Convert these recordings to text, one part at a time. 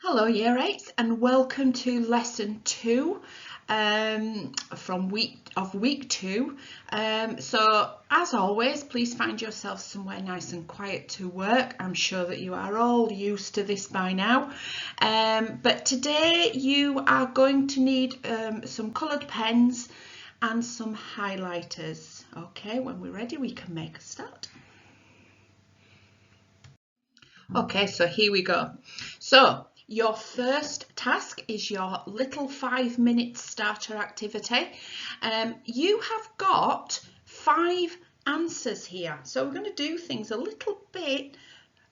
Hello Year 8 and welcome to lesson 2 from week 2. So as always, please find yourself somewhere nice and quiet to work. I'm sure that you are all used to this by now. But today you are going to need some coloured pens and some highlighters. Okay, when we're ready we can make a start. Okay, so here we go. So your first task is your little 5-minute starter activity. You have got 5 answers here. So we're going to do things a little bit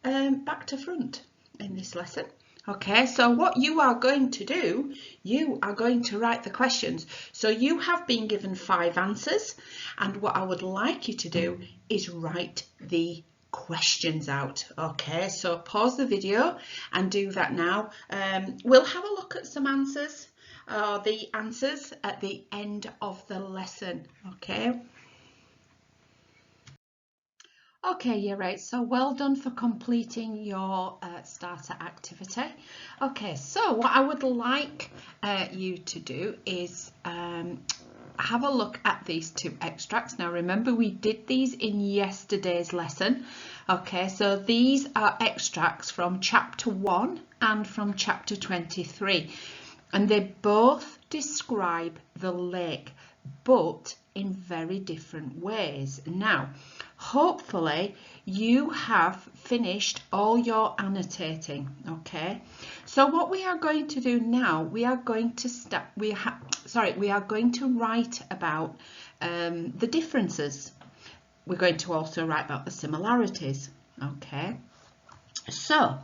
back to front in this lesson. Okay, so what you are going to do, you are going to write the questions. So you have been given 5 answers, and what I would like you to do is write the questions out. Okay, so pause the video and do that now. We'll have a look at some answers, the answers at the end of the lesson. Okay, you're right. So well done for completing your starter activity. Okay, so what I would like you to do is have a look at these 2 extracts. Now remember, we did these in yesterday's lesson. Okay, so these are extracts from chapter 1 and from chapter 23, and they both describe the lake, but in very different ways. Now hopefully you have finished all your annotating. Okay, so what we are going to do now, we are going to write about the differences. We're going to also write about the similarities. Okay, so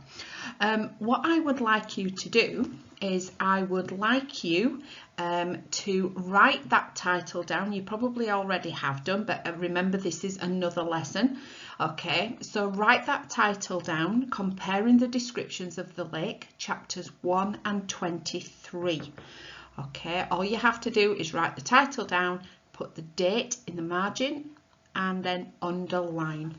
what I would like you to do is I would like you to write that title down. You probably already have done, but remember, this is another lesson. Okay, so write that title down, comparing the descriptions of the lake, chapters 1 and 23. Okay, all you have to do is write the title down, put the date in the margin, and then underline.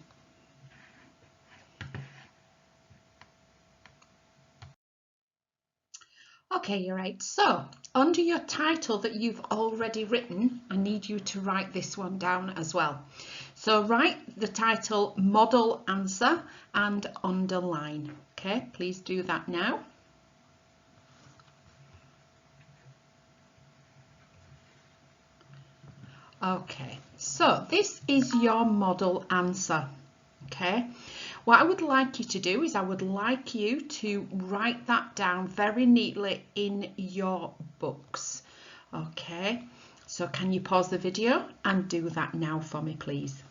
Okay, you're right. So under your title that you've already written, I need you to write this one down as well. So write the title Model Answer and underline. Okay, please do that now. Okay, so this is your model answer. Okay, what I would like you to do is I would like you to write that down very neatly in your books. Okay, so can you pause the video and do that now for me, please?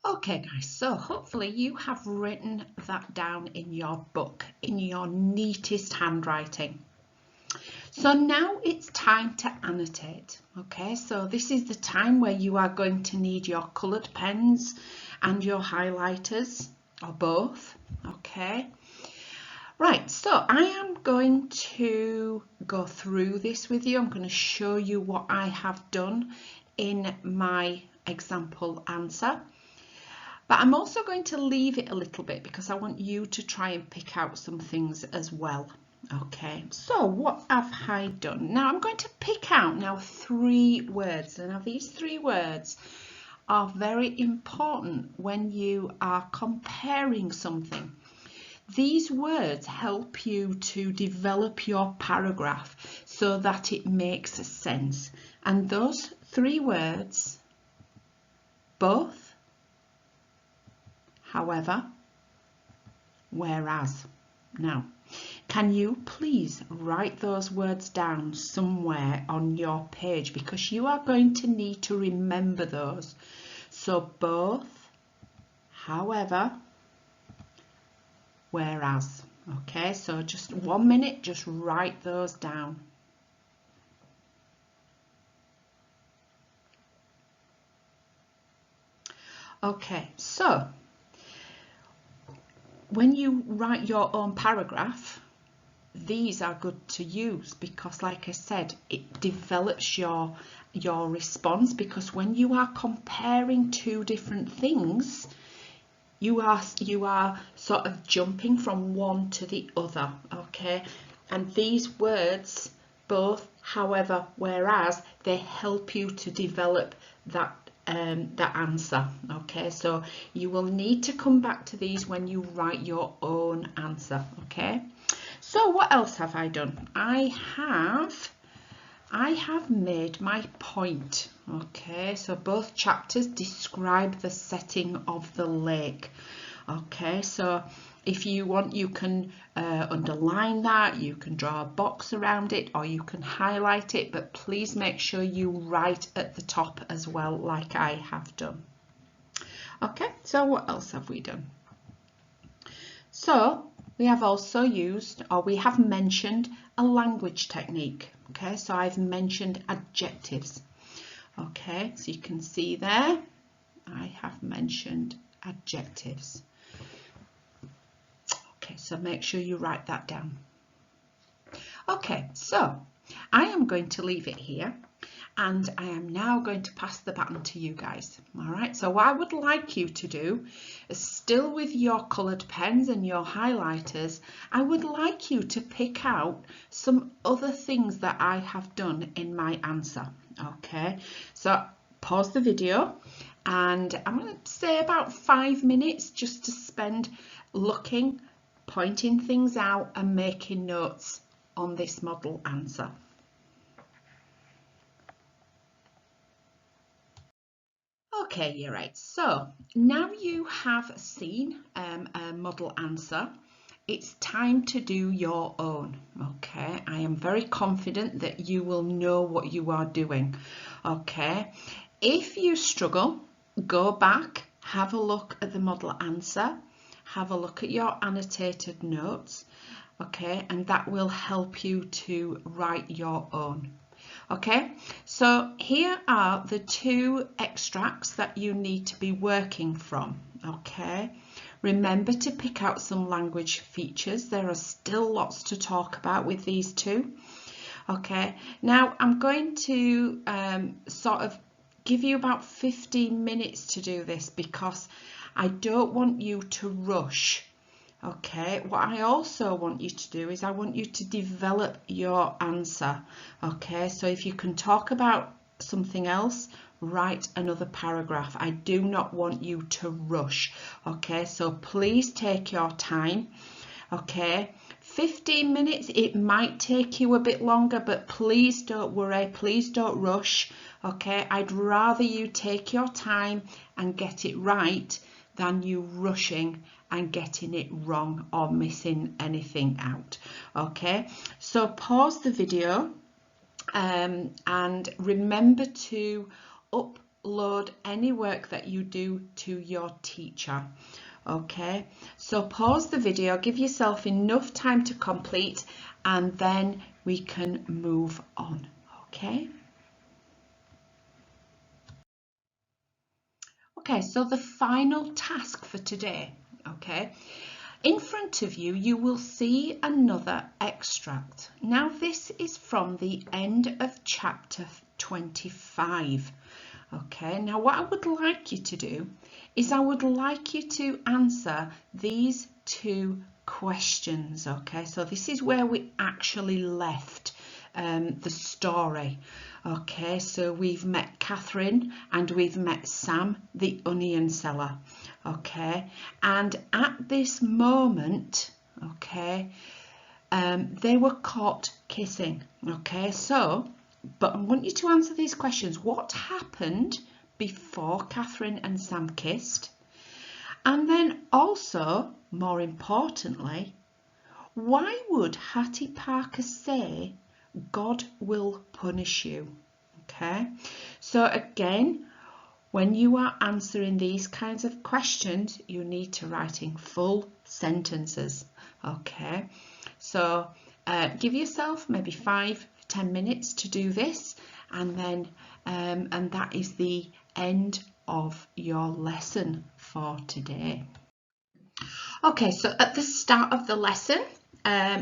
Okay guys, so hopefully you have written that down in your book in your neatest handwriting. So now it's time to annotate. Okay, so this is the time where you are going to need your coloured pens and your highlighters, or both. Okay, right, so I am going to go through this with you. I'm going to show you what I have done in my example answer. But I'm also going to leave it a little bit because I want you to try and pick out some things as well. Okay, so what have I done? Now I'm going to pick out now 3 words. And now these 3 words are very important when you are comparing something. These words help you to develop your paragraph so that it makes sense. And those 3 words, both, however, whereas. Now, can you please write those words down somewhere on your page, because you are going to need to remember those. So both, however, whereas. Okay, so just 1 minute, just write those down. Okay, so when you write your own paragraph, these are good to use because, like I said, it develops your response, because when you are comparing two different things, you are sort of jumping from one to the other, okay? And these words, both, however, whereas, they help you to develop that answer, okay? So you will need to come back to these when you write your own answer, okay? So what else have I done? I have made my point, okay? So both chapters describe the setting of the lake, okay? So if you want, you can underline that, you can draw a box around it, or you can highlight it, but please make sure you write at the top as well, like I have done. Okay, so what else have we done? So we have also used, or we have mentioned, a language technique. Okay, so I've mentioned adjectives. Okay, so you can see there, I have mentioned adjectives. Okay, so make sure you write that down. Okay, so I am going to leave it here, and I am now going to pass the baton to you guys. All right, so what I would like you to do is, still with your coloured pens and your highlighters, I would like you to pick out some other things that I have done in my answer. Okay, so pause the video, and I'm going to say about 5 minutes just to spend looking, pointing things out and making notes on this model answer. Okay, you're right. So now you have seen a model answer. It's time to do your own. Okay, I am very confident that you will know what you are doing. Okay, if you struggle, go back, have a look at the model answer, have a look at your annotated notes. Okay, and that will help you to write your own. Okay, so here are the two extracts that you need to be working from. Okay, remember to pick out some language features. There are still lots to talk about with these two. Okay, now I'm going to sort of give you about 15 minutes to do this, because I don't want you to rush. Okay, what I also want you to do is I want you to develop your answer. Okay, so if you can talk about something else, write another paragraph. I do not want you to rush. Okay, so please take your time. Okay, 15 minutes, it might take you a bit longer, but please don't worry, please don't rush. Okay, I'd rather you take your time and get it right than you rushing and getting it wrong or missing anything out. Okay, so pause the video and remember to upload any work that you do to your teacher. Okay, so pause the video, give yourself enough time to complete, and then we can move on. Okay. Okay, so the final task for today, okay, in front of you, you will see another extract. Now, this is from the end of chapter 25. Okay, now what I would like you to do is I would like you to answer these two questions. Okay, so this is where we actually left the story. Okay, so we've met Catherine and we've met Sam, the onion seller. Okay, and at this moment, okay, they were caught kissing. Okay, so, but I want you to answer these questions. What happened before Catherine and Sam kissed? And then also, more importantly, why would Hattie Parker say God will punish you? Okay, so again, when you are answering these kinds of questions, you need to write in full sentences. Okay, so give yourself maybe 5-10 minutes to do this, and then and that is the end of your lesson for today. Okay, so at the start of the lesson,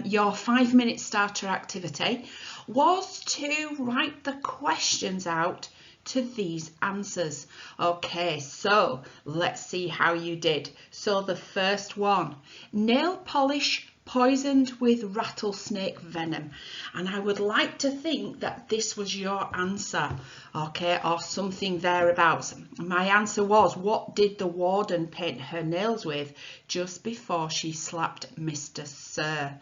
your 5-minute starter activity was to write the questions out to these answers. Okay, so let's see how you did. So the first one, nail polish poisoned with rattlesnake venom, and I would like to think that this was your answer, okay, or something thereabouts. My answer was, what did the warden paint her nails with just before she slapped Mr. Sir?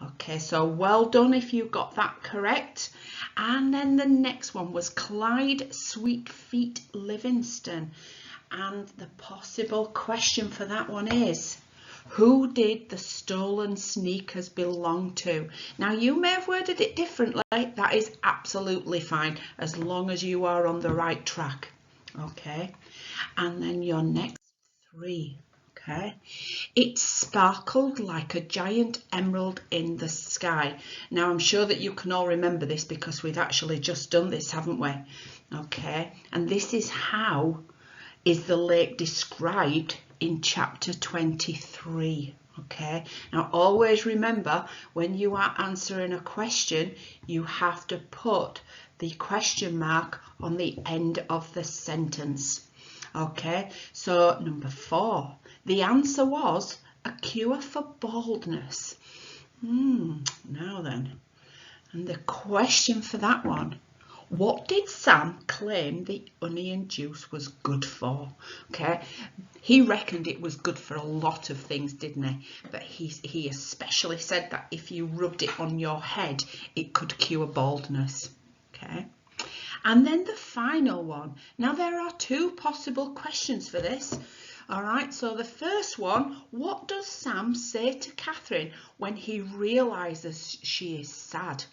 Okay, so well done if you got that correct. And then the next one was Clyde Sweetfeet Livingston, and the possible question for that one is, who did the stolen sneakers belong to? Now, you may have worded it differently. That is absolutely fine, as long as you are on the right track. Okay, and then your next 3. Okay, it sparkled like a giant emerald in the sky. Now, I'm sure that you can all remember this because we've actually just done this, haven't we? Okay, and this is how is the lake described in chapter 23. Okay, now always remember, when you are answering a question, you have to put the question mark on the end of the sentence. Okay, so number 4, the answer was a cure for baldness. Now then, and the question for that one, what did Sam claim the onion juice was good for? Okay, he reckoned it was good for a lot of things, didn't he? But he especially said that if you rubbed it on your head, it could cure baldness. Okay, and then the final one. Now, there are 2 possible questions for this. All right, so the first one, what does Sam say to Catherine when he realizes she is sad?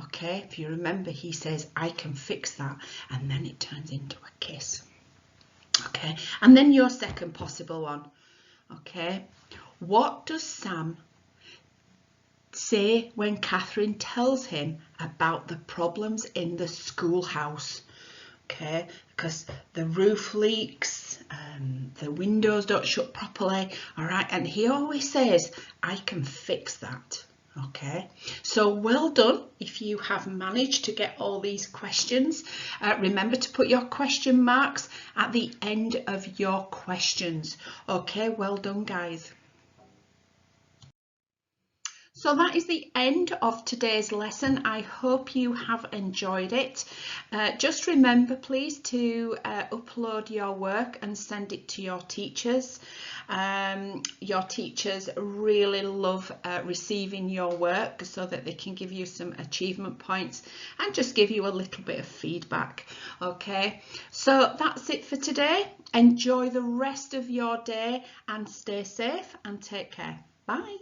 Okay, if you remember, he says, I can fix that, and then it turns into a kiss. Okay, and then your second possible one. Okay, what does Sam say when Catherine tells him about the problems in the schoolhouse? Okay, because the roof leaks, the windows don't shut properly, all right, and he always says, I can fix that. Okay, so well done if you have managed to get all these questions. Remember to put your question marks at the end of your questions. Okay, well done, guys. So that is the end of today's lesson. I hope you have enjoyed it. Just remember, please, to upload your work and send it to your teachers. Your teachers really love receiving your work so that they can give you some achievement points and just give you a little bit of feedback. Okay, so that's it for today. Enjoy the rest of your day and stay safe and take care. Bye.